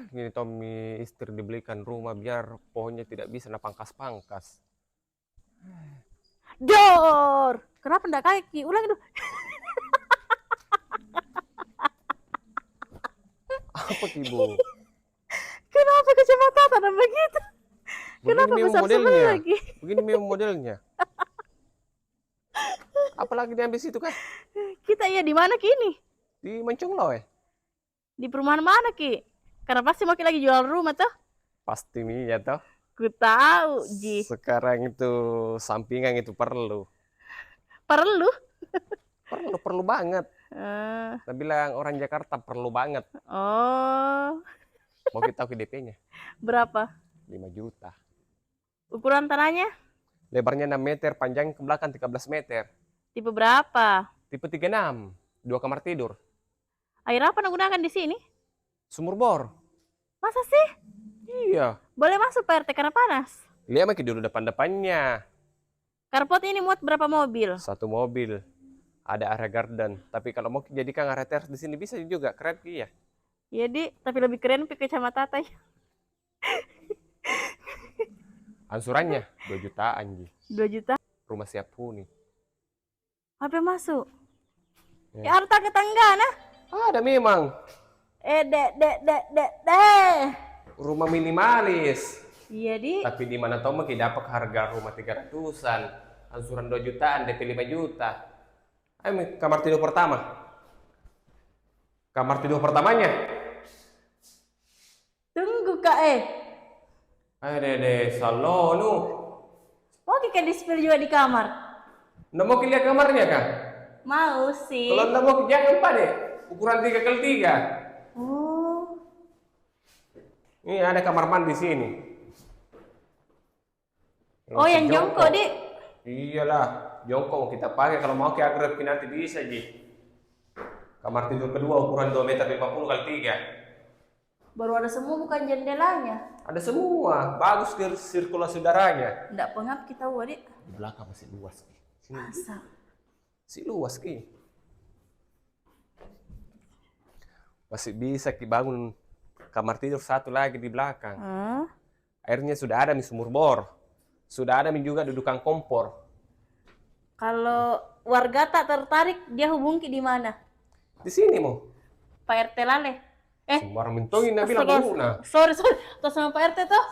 Gini Tommy istri dibelikan rumah biar pohonnya tidak bisa napangkas-pangkas. Dor! Kenapa ndak kaki? Ulang itu. Apa Ibu? Kenapa kacamata begitu? Begini Kenapa memang besar sebelah modelnya. lagi? Begini memang modelnya. Apalagi diambil situ kah? Kita iya di mana kini? Di Mencongloe. Di perumahan mana ki? Karena pasti mau lagi jual rumah tuh. Pasti nih ya toh. Ku tahu, Ji. Sekarang itu sampingan itu perlu. Perlu. Perlu banget. Eh, Saya bilang orang Jakarta perlu banget. oh, Mau kita tahu ke DP-nya? berapa? 5 juta. Ukuran tanahnya? Lebarnya 6 meter, panjang ke belakang 13 meter. Tipe berapa? Tipe 36, 2 kamar tidur. Air apa yang gunakan di sini? Sumur bor. Masa sih? Iya. Boleh masuk Pak RT karena panas. Lihat makin dulu depan-depannya. Carport ini muat berapa mobil? 1 mobil. Ada area garden. Tapi kalau mau jadikan area teras di sini bisa juga. Keren ya. Iya, Di. Tapi lebih keren ke kacamata tata. Angsurannya 2 jutaan, Ji. 2 juta. Rumah siap huni. Apa masuk? Ya. Ya harta ketangga nah. Ada memang. Dek. Rumah minimalis. Iya, Di. Tapi di mana tahu mah dapat harga rumah 300-an. Angsuran 2 jutaan, DP 5 juta. Ayo kamar tidur pertama. Kamar tidur pertamanya. Tunggu Kak Ayo deh, salonu. Mau kita di-spill juga di kamar? Nggak mau lihat kamarnya kan? Mau sih. Kalau nggak mau jangan lupa deh. Ukuran 3x3. Oh. Ini ada kamar mandi sini. Oh, yang jongkok, Di. Iyalah, jongkok kita pakai kalau mau ke agrep nanti bisa, Ji. Kamar tidur kedua ukuran 2 meter 50 kali 3. Baru ada semua bukan jendelanya. Ada semua, bagus sirkulasi udaranya. Nggak pengap kita Di. Di belakang masih luas, Ki. Sini. Masa? Masih luas, Ki. Masih bisa Ki bangun kamar tidur satu lagi di belakang. Airnya sudah ada di sumur bor. Sudah ada juga dudukan kompor. Kalau warga tak tertarik, dia hubungi di mana? Di sini mau. Pak RT Lale. Sembarang mentongin bilang dulu nah. Sorry. Atas nama Pak RT tuh.